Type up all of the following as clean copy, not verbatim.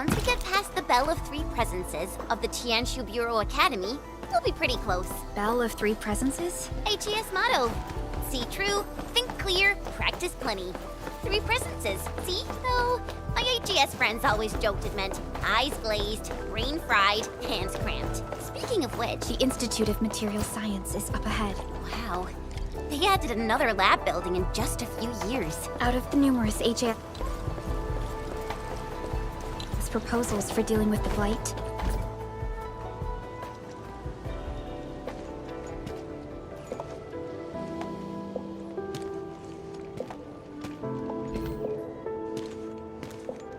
once we get past the Bell of Three Presences of the Tianshu Bureau Academy, we'll be pretty close. Bell of Three Presences? HES motto. See true, think clear, practice plenty. Three presences, see? Though, my HES friends always joked it meant eyes glazed, brain fried, hands cramped. Speaking of which... The Institute of Material Science is up ahead. Wow. They added another lab building in just a few years. Out of the numerous HES proposals for dealing with the Blight,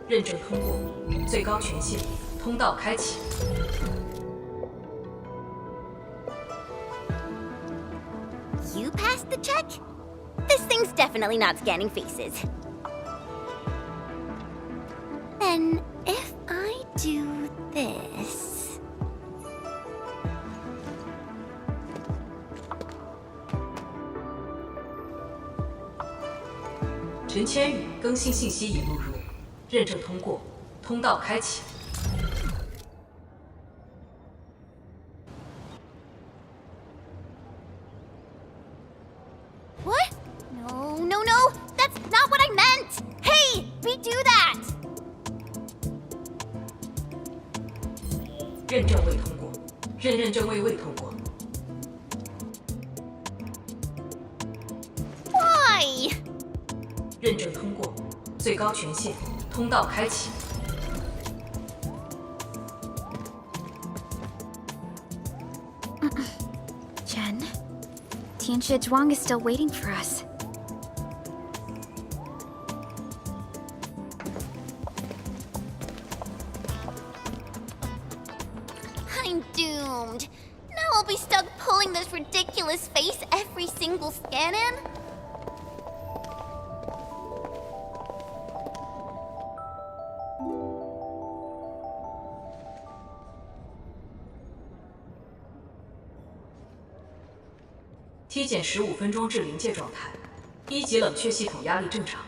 认证通过，最高权限，通道开启。You passed the check? This thing's definitely not scanning faces. Then, if I do this... 陈千羽更新信息已录入，认证通过，通道开启。 What? No, no, no! That's not what I meant! Hey! We do that! 认证未通过，认证未通过。 Why? 认证通过，最高权限，通道开启。 Jen, Tianxia Zhuang is still waiting for us. I'm doomed. Now I'll be stuck pulling this ridiculous face every single scan-in? T 减15分钟至临界状态，1级冷却系统压力正常。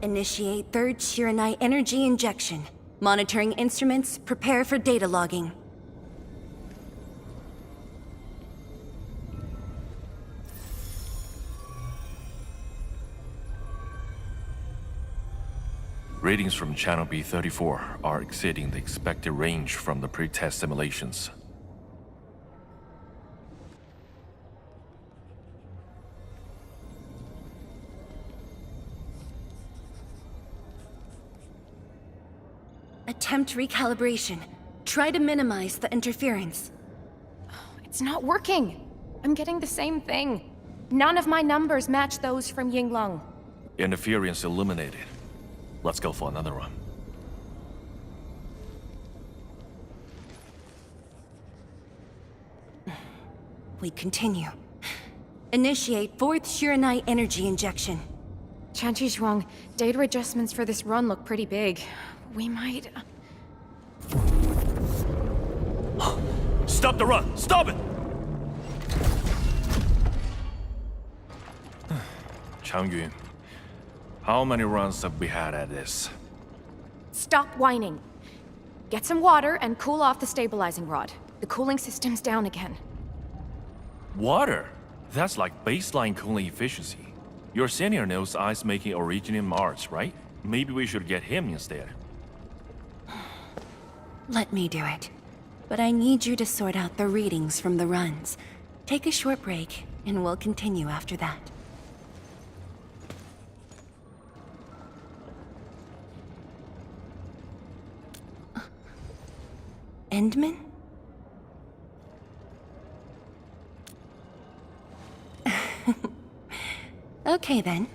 Initiate third Shiranite energy injection. Monitoring instruments, prepare for data logging. Readings from Channel B34 are exceeding the expected range from the pre-test simulations. Attempt recalibration. Try to minimize the interference. It's not working. I'm getting the same thing. None of my numbers match those from Yinglong. Interference eliminated. Let's go for another run. We continue. Initiate fourth Shiranite energy injection. Chanchi Zhuang, data adjustments for this run look pretty big. We might... Stop the run! Stop it! Changyun, how many runs have we had at this? Stop whining. Get some water and cool off the stabilizing rod. The cooling system's down again. Water? That's like baseline cooling efficiency. Your senior knows ice-making origin in Mars, right? Maybe we should get him instead. Let me do it. But I need you to sort out the readings from the runs. Take a short break, and we'll continue after that. Endman? Okay then.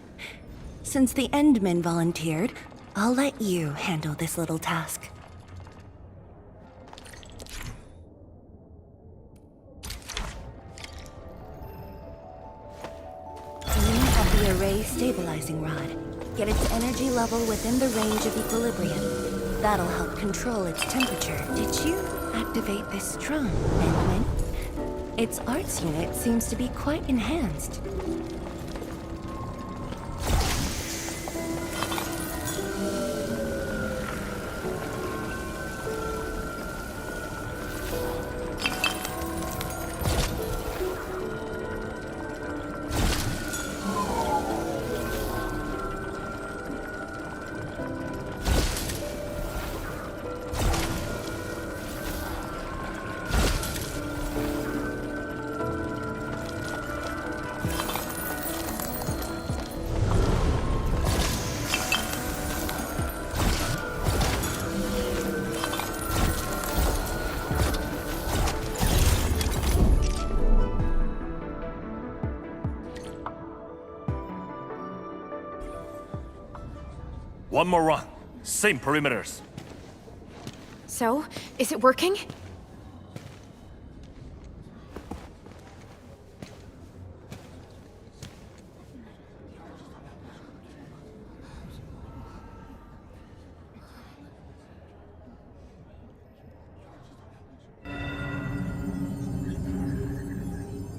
Since the Endman volunteered, I'll let you handle this little task. The array stabilizing rod. Get its energy level within the range of equilibrium. That'll help control its temperature. Did you activate this drum, Endman? Its arts unit seems to be quite enhanced. One more run. Same perimeters. So, is it working?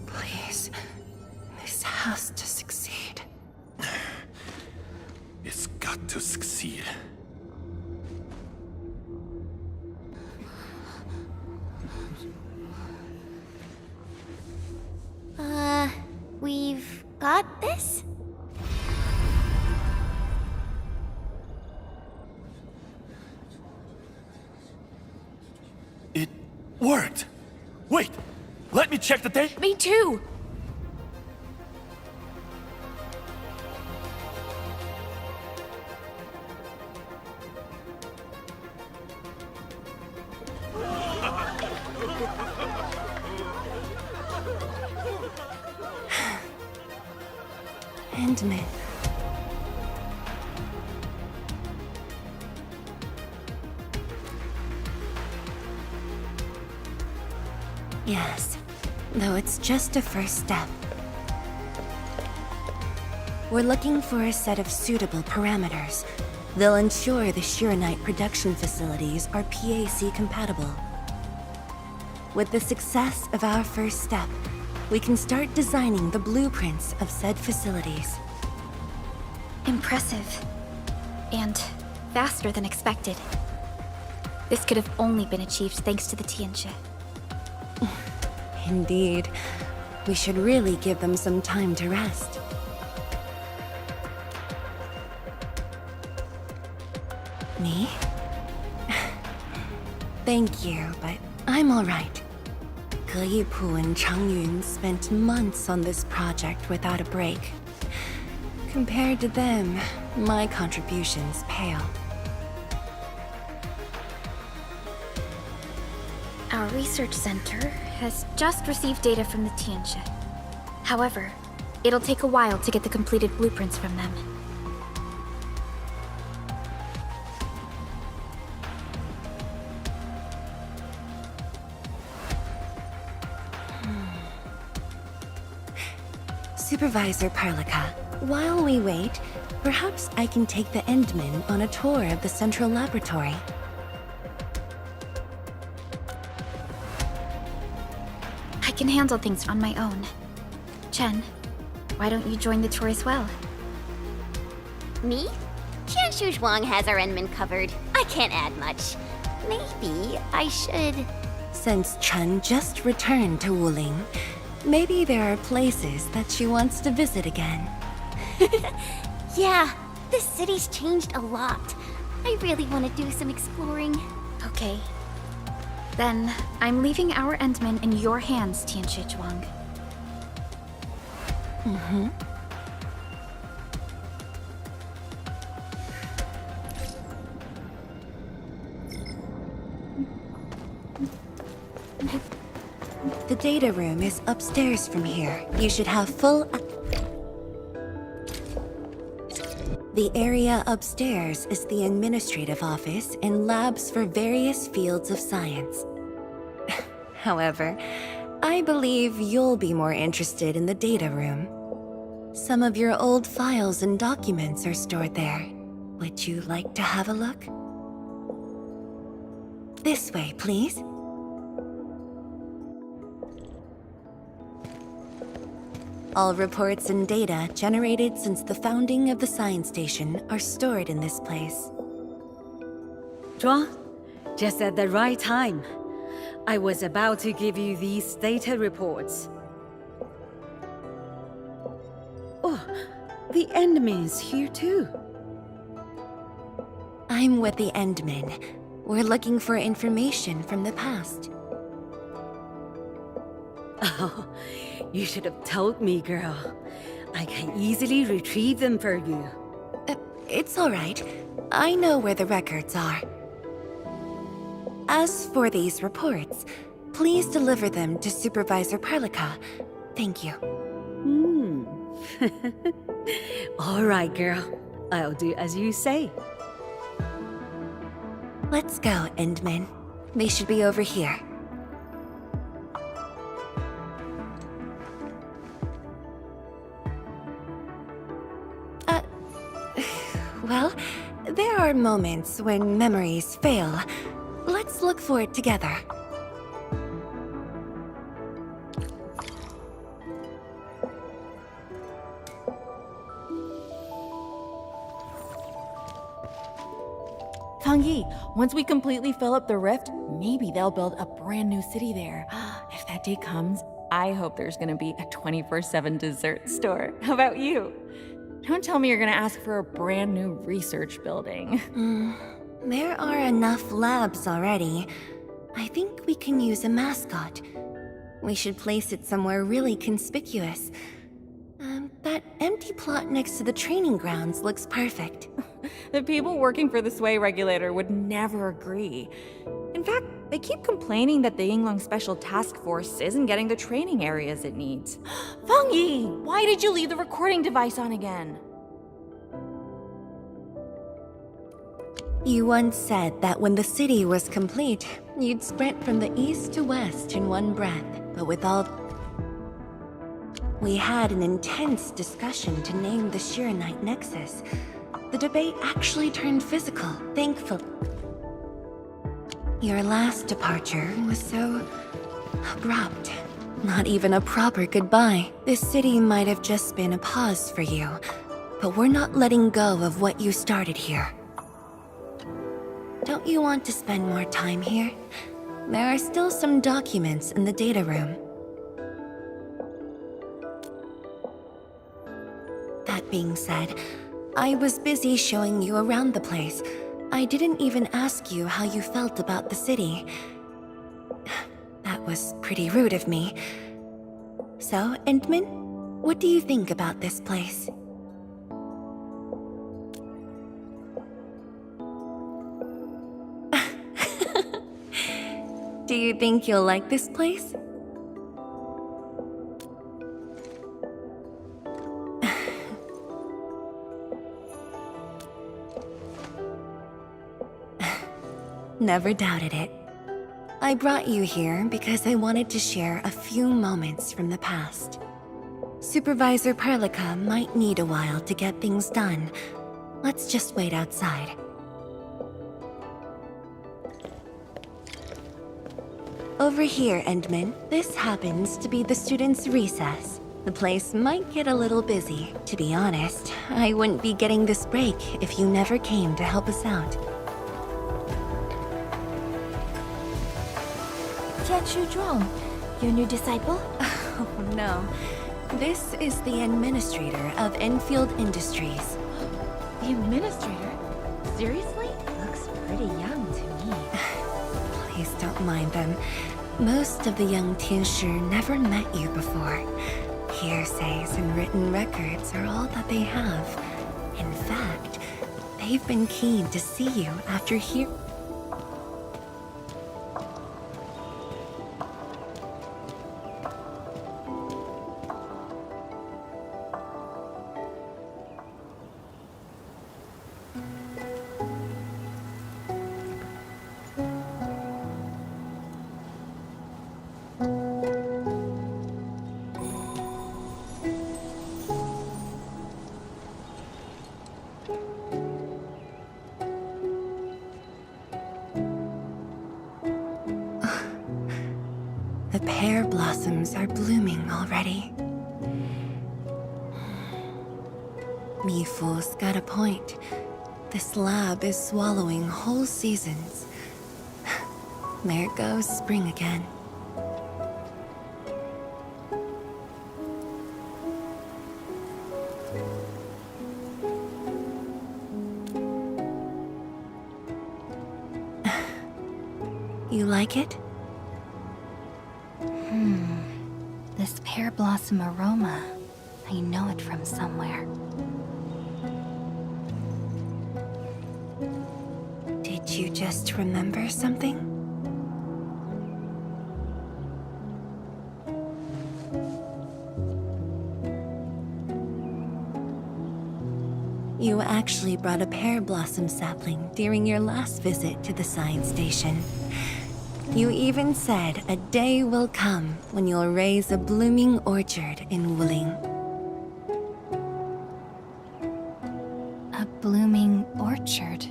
Please, this has to succeed. It's got to succeed. We've got this? It worked! Wait! Let me check the date! Me too! Endman. Yes, though it's just a first step. We're looking for a set of suitable parameters. They'll ensure the Shuranite production facilities are PAC compatible. With the success of our first step, we can start designing the blueprints of said facilities. Impressive. And faster than expected. This could have only been achieved thanks to the Tianxia. Indeed. We should really give them some time to rest. Me? Thank you, but I'm all right. Ge Yipu and Chang Yun spent months on this project without a break. Compared to them, my contributions pale. Our research center has just received data from the Tianxia. However, it'll take a while to get the completed blueprints from them. Supervisor Parlika, while we wait, perhaps I can take the Endmen on a tour of the central laboratory. I can handle things on my own. Chen, why don't you join the tour as well? Me? Qianshu Zhuang has our Enman covered. I can't add much. Maybe I should... Since Chen just returned to Wuling, maybe there are places that she wants to visit again. Yeah, this city's changed a lot. I really want to do some exploring. Okay. Then, I'm leaving our Endmen in your hands, Tianxia Zhuang. The data room is upstairs from here. You should have full... The area upstairs is the administrative office and labs for various fields of science. However, I believe you'll be more interested in the data room. Some of your old files and documents are stored there. Would you like to have a look? This way, please. All reports and data generated since the founding of the science station are stored in this place. Zhuang, just at the right time. I was about to give you these data reports. Oh, the Endman's here too. I'm with the Endmen. We're looking for information from the past. Oh, you should have told me, girl. I can easily retrieve them for you. It's all right. I know where the records are. As for these reports, please deliver them to Supervisor Perlica. Thank you. All right, girl. I'll do as you say. Let's go, Endman. They should be over here. Well, there are moments when memories fail. Let's look for it together. Fangyi, once we completely fill up the rift, maybe they'll build a brand new city there. If that day comes, I hope there's gonna be a 24/7 dessert store. How about you? Don't tell me you're gonna ask for a brand new research building. There are enough labs already. I think we can use a mascot. We should place it somewhere really conspicuous. That empty plot next to the training grounds looks perfect. The people working for the Sway Regulator would never agree. In fact, they keep complaining that the Yinglong Special Task Force isn't getting the training areas it needs. Fangyi, why did you leave the recording device on again? You once said that when the city was complete, you'd sprint from the east to west in one breath, but with all... We had an intense discussion to name the Shiranite Nexus. The debate actually turned physical, thankfully. Your last departure was so... abrupt. Not even a proper goodbye. This city might have just been a pause for you, but we're not letting go of what you started here. Don't you want to spend more time here? There are still some documents in the data room. That being said, I was busy showing you around the place. I didn't even ask you how you felt about the city. That was pretty rude of me. So, Endman, what do you think about this place? Do you think you'll like this place? Never doubted it. I brought you here because I wanted to share a few moments from the past. Supervisor Perlica might need a while to get things done. Let's just wait outside. Over here, Endman. This happens to be the students' recess. The place might get a little busy. To be honest, I wouldn't be getting this break if you never came to help us out. Tianshu Zhuang, your new disciple? Oh no. This is the administrator of Enfield Industries. The administrator? Seriously? Looks pretty young to me. Please don't mind them. Most of the young Tianshu never met you before. Hearsays and written records are all that they have. In fact, they've been keen to see you after hearing. The pear blossoms are blooming already. Mifu's got a point. This lab is swallowing whole seasons. There goes spring again. You like it? This pear blossom aroma. I know it from somewhere. Did you just remember something? You actually brought a pear blossom sapling during your last visit to the science station. You even said a day will come when you'll raise a blooming orchard in Wuling. A blooming orchard.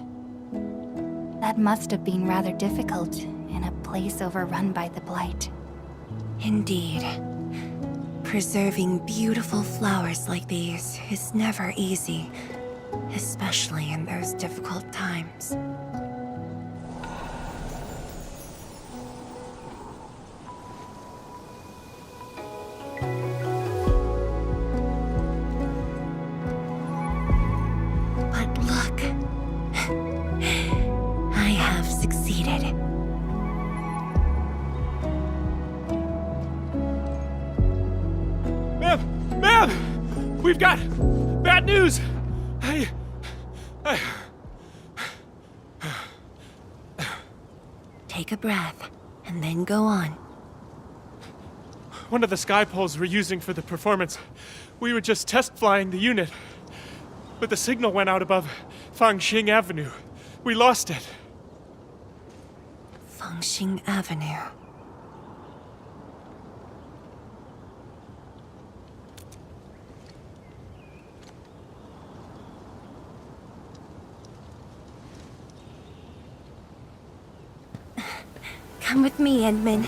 That must have been rather difficult in a place overrun by the blight. Indeed. Preserving beautiful flowers like these is never easy, especially in those difficult times. But look, I have succeeded. Ma'am! We've got bad news! Take a breath, and then go on. One of the sky poles we're using for the performance, we were just test flying the unit. But the signal went out above Fangxing Avenue. We lost it. Fangxing Avenue. Come with me, Edmund.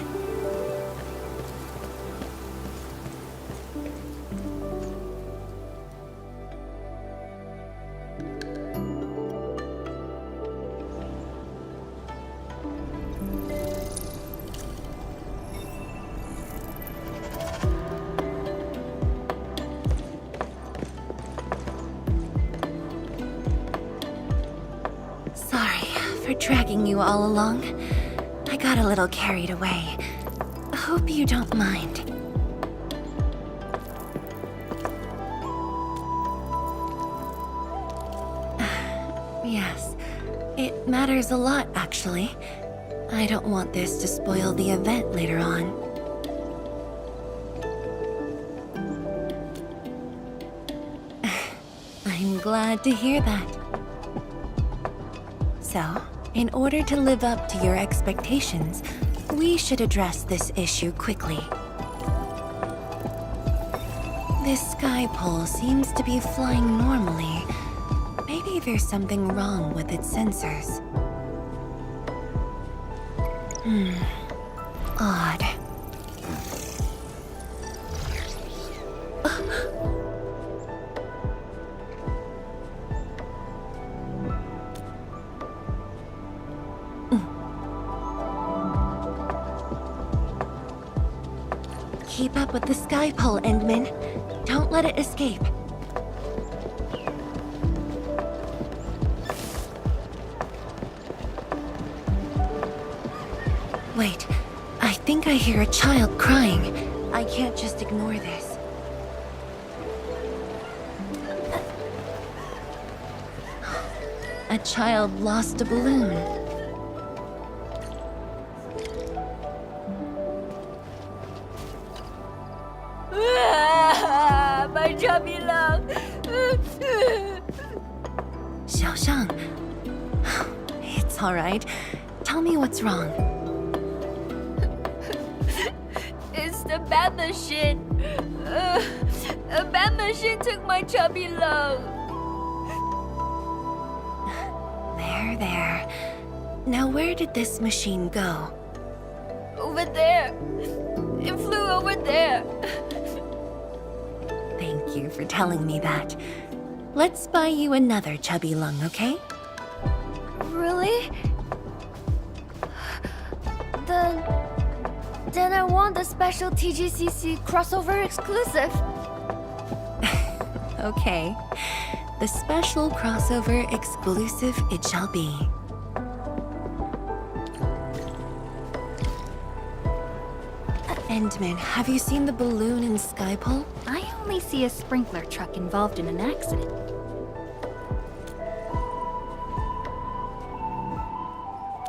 Sorry for dragging you all along. I got a little carried away. Hope you don't mind. Yes, it matters a lot, actually. I don't want this to spoil the event later on. I'm glad to hear that. So, in order to live up to your expectations, we should address this issue quickly. This sky pole seems to be flying normally. Maybe there's something wrong with its sensors. Odd. Keep up with the sky pole, Endman. Don't let it escape. Wait, I think I hear a child crying. I can't just ignore this. A child lost a balloon. My chubby love. Xiaoshang. It's all right. Tell me what's wrong. It's the bat machine. A bat machine took my chubby love. There. Now where did this machine go? Over there. It flew over there. Thank you for telling me that. Let's buy you another chubby lung, okay? Really? Then I want the special TGCC crossover exclusive. Okay. The special crossover exclusive it shall be. Endman, have you seen the balloon in Skypole? I only see a sprinkler truck involved in an accident.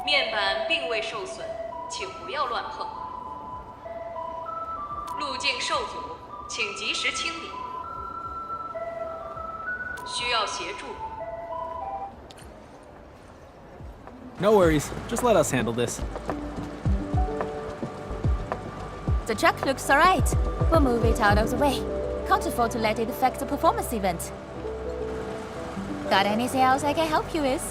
面板并未受损，请不要乱碰。路径受阻，请及时清理。需要协助。 No worries, just let us handle this. The truck looks alright. We'll move it out of the way. Can't afford to let it affect the performance event. Got anything else I can help you with?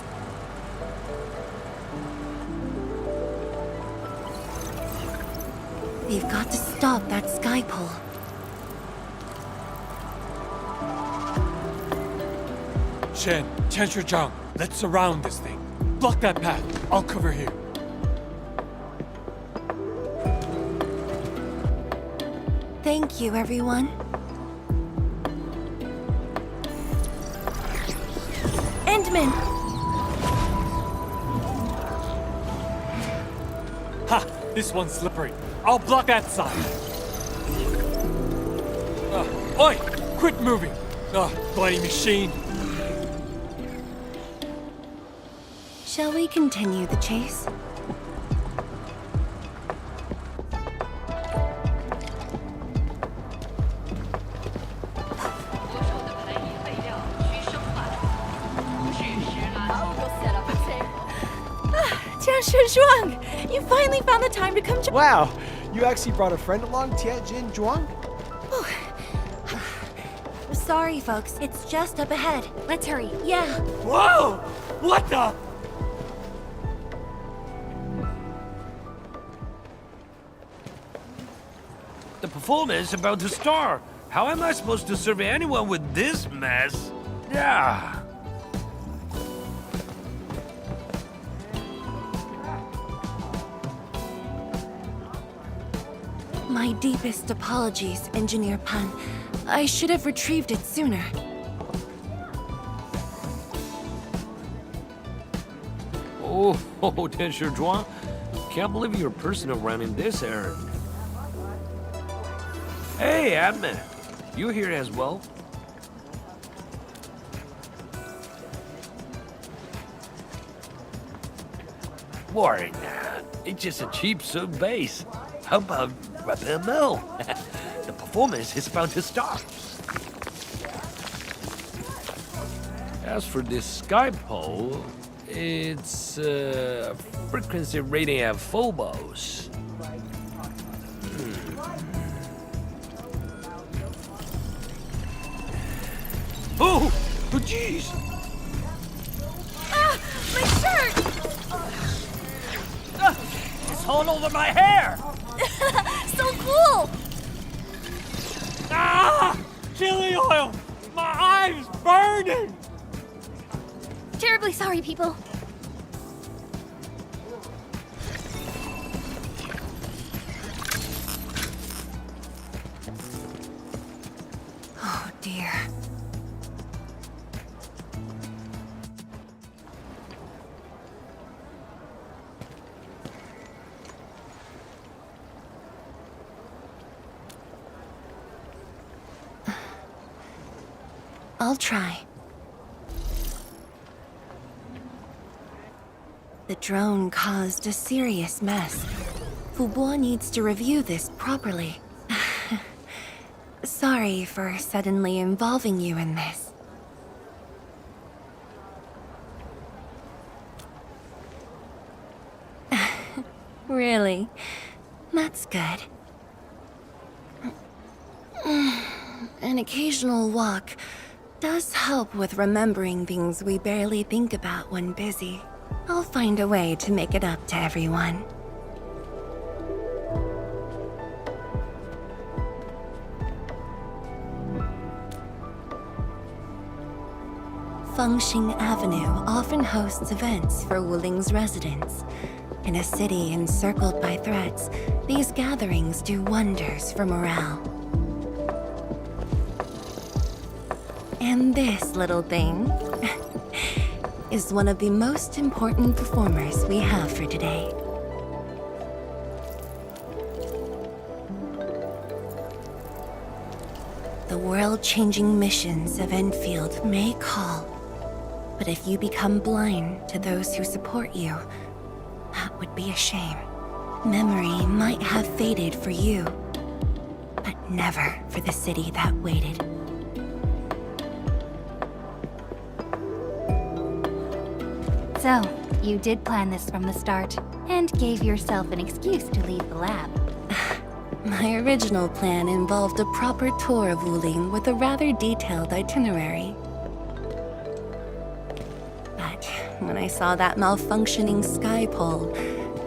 We've got to stop that Skypole. Shen, Chancellor Zhang, let's surround this thing. Block that path. I'll cover here. Thank you, everyone. Endman! Ha! This one's slippery. I'll block that side. Oi! Quit moving! Bloody machine. Shall we continue the chase? You finally found the time to come to— Wow, you actually brought a friend along, Tianjin Zhuang? Sorry, folks. It's just up ahead. Let's hurry. Yeah. Whoa! What the? The performance is about to start. How am I supposed to serve anyone with this mess? Yeah. My deepest apologies, Engineer Pan. I should have retrieved it sooner. Oh, Teacher Zhuang. Can't believe you're personal running this errand. Hey, Admin. You here as well? Worry now. It's just a cheap soup base. How about repair mill? The performance is about to start. As for this Skypole, it's frequency rating at phobos. Oh, jeez! My shirt! It's all over my hair! So cool! Ah! Chili oil! My eye's burning! Terribly sorry, people. Oh, dear. I'll try. The drone caused a serious mess. Fubo needs to review this properly. Sorry for suddenly involving you in this. Really? That's good. An occasional walk does help with remembering things we barely think about when busy. I'll find a way to make it up to everyone. Fengxing Avenue often hosts events for Wuling's residents. In a city encircled by threats, these gatherings do wonders for morale. And this little thing is one of the most important performers we have for today. The world-changing missions of Enfield may call, but if you become blind to those who support you, that would be a shame. Memory might have faded for you, but never for the city that waited. So, you did plan this from the start, and gave yourself an excuse to leave the lab. My original plan involved a proper tour of Wuling with a rather detailed itinerary. But when I saw that malfunctioning sky pole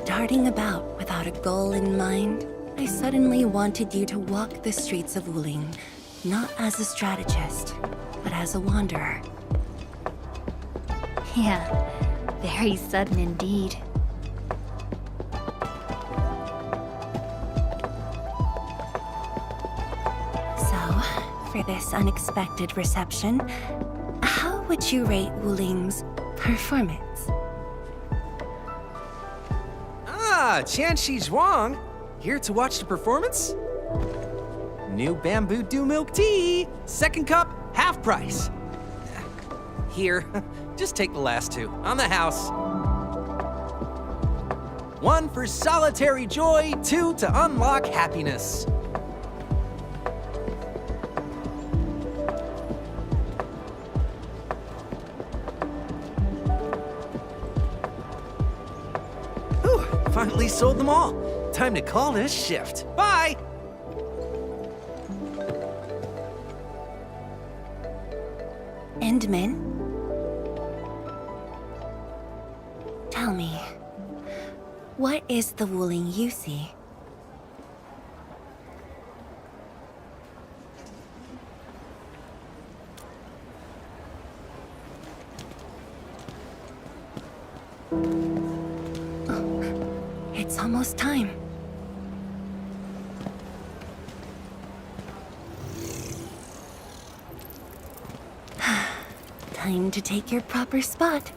darting about without a goal in mind, I suddenly wanted you to walk the streets of Wuling, not as a strategist, but as a wanderer. Yeah, very sudden indeed. For this unexpected reception, how would you rate Wuling's performance? Ah, Qianxi Zhuang! Here to watch the performance? New bamboo dew milk tea! Second cup, half price. Here, just take the last two, on the house. One for solitary joy, two to unlock happiness. Finally sold them all. Time to call this shift. Bye! Endman? Tell me, what is the Wuling you see? It's almost time. Time to take your proper spot.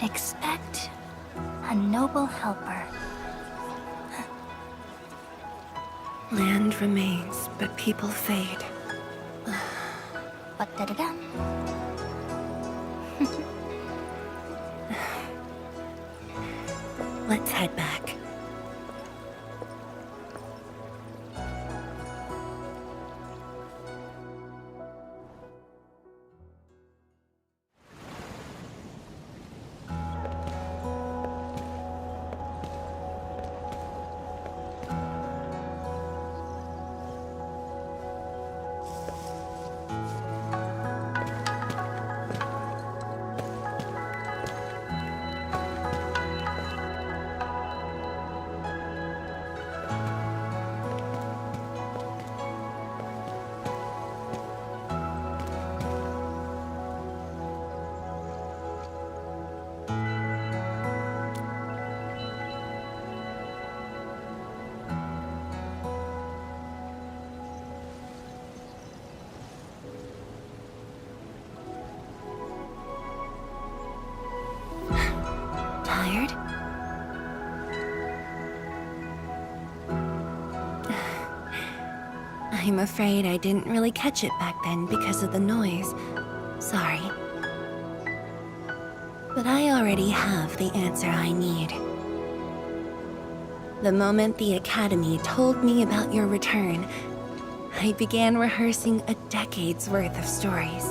Expect a noble helper. Land remains, but people fade. Ba-da-da-dum. Let's head back. I'm afraid I didn't really catch it back then because of the noise. Sorry. But I already have the answer I need. The moment the Academy told me about your return, I began rehearsing a decade's worth of stories.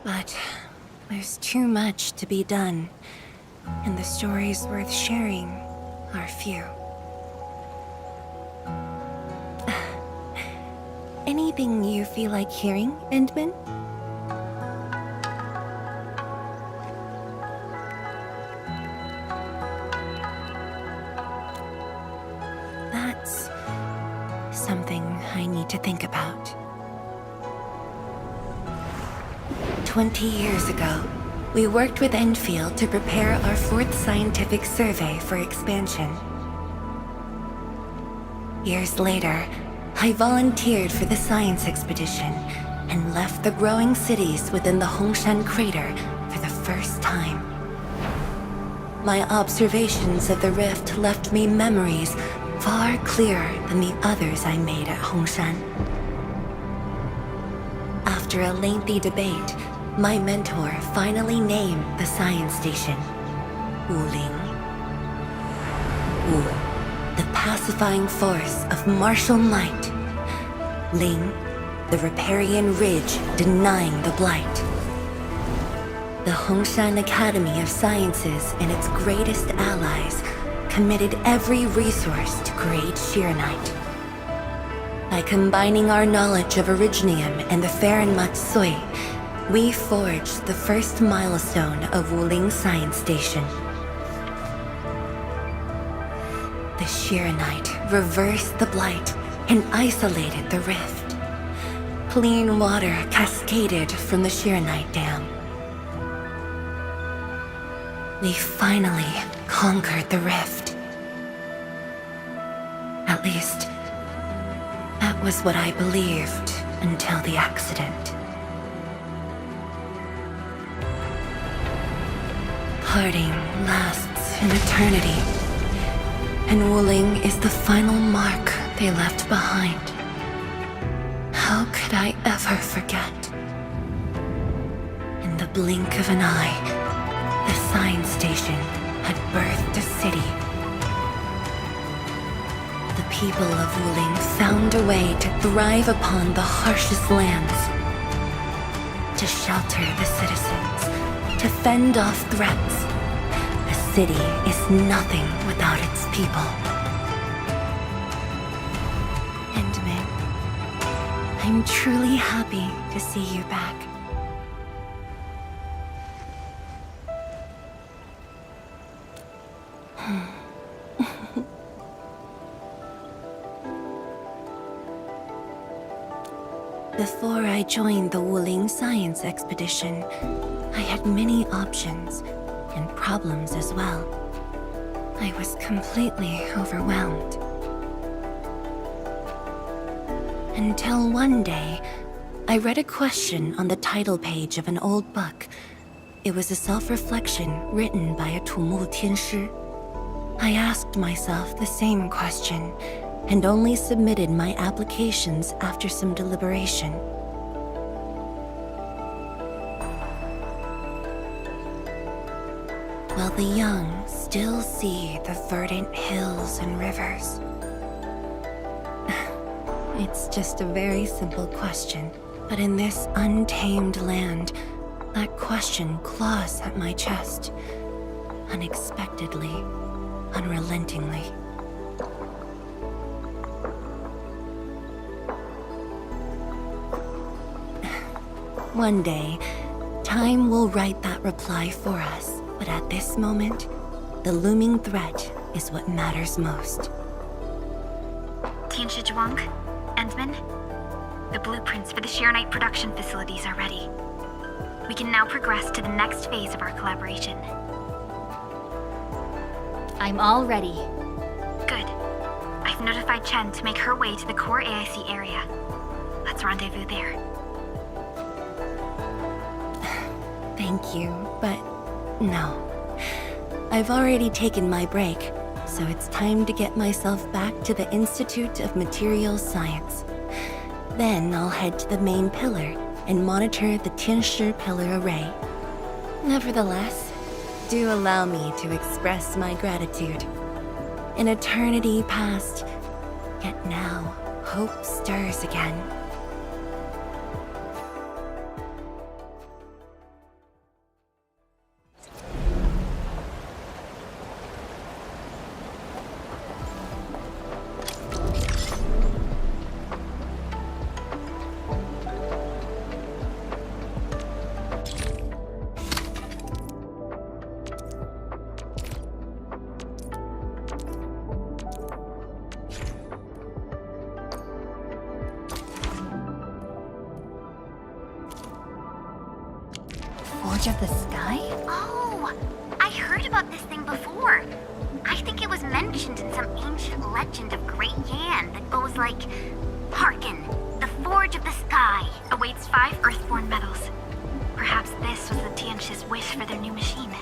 But there's too much to be done, and the stories worth sharing are few. Anything you feel like hearing, Endman? That's something I need to think about. 20 years ago, we worked with Endfield to prepare our 4th scientific survey for expansion. Years later, I volunteered for the science expedition and left the growing cities within the Hongshan crater for the first time. My observations of the rift left me memories far clearer than the others I made at Hongshan. After a lengthy debate, my mentor finally named the science station Wuling. Wu, the pacifying force of martial might. Ling, the riparian ridge denying the blight. The Hongshan Academy of Sciences and its greatest allies committed every resource to create Shiranite. By combining our knowledge of Originium and the Farron Matsui, we forged the first milestone of Wuling Science Station. The Shiranite reversed the blight and isolated the rift. Clean water cascaded from the Shiranite Dam. We finally conquered the rift. At least, that was what I believed until the accident. Parting lasts an eternity, and Wuling is the final mark they left behind. How could I ever forget? In the blink of an eye, the science station had birthed a city. The people of Wuling found a way to thrive upon the harshest lands, to shelter the citizens, to fend off threats. A city is nothing without its people. Endman, I'm truly happy to see you back. Before I joined the Wuling Science Expedition, I had many options, and problems as well. I was completely overwhelmed. Until one day, I read a question on the title page of an old book. It was a self-reflection written by a Tumu Tianshi. I asked myself the same question, and only submitted my applications after some deliberation. While the young still see the verdant hills and rivers. It's just a very simple question, but in this untamed land, that question claws at my chest, unexpectedly, unrelentingly. One day, time will write that reply for us, but at this moment, the looming threat is what matters most. Tianshi Zhuang, Endman, the blueprints for the Shiranite production facilities are ready. We can now progress to the next phase of our collaboration. I'm all ready. Good. I've notified Chen to make her way to the core AIC area. Let's Let's rendezvous there. Thank you, but no. I've already taken my break, so it's time to get myself back to the Institute of Materials Science. Then I'll head to the main pillar and monitor the Tianshi pillar array. Nevertheless, do allow me to express my gratitude. An eternity past, yet now hope stirs again. Forge of the Sky? Oh, I heard about this thing before. I think it was mentioned in some ancient legend of Great Yan that goes like, "Hearken, the Forge of the Sky awaits 5 Earthborn metals. Perhaps this was the Tianxi's wish for their new machine.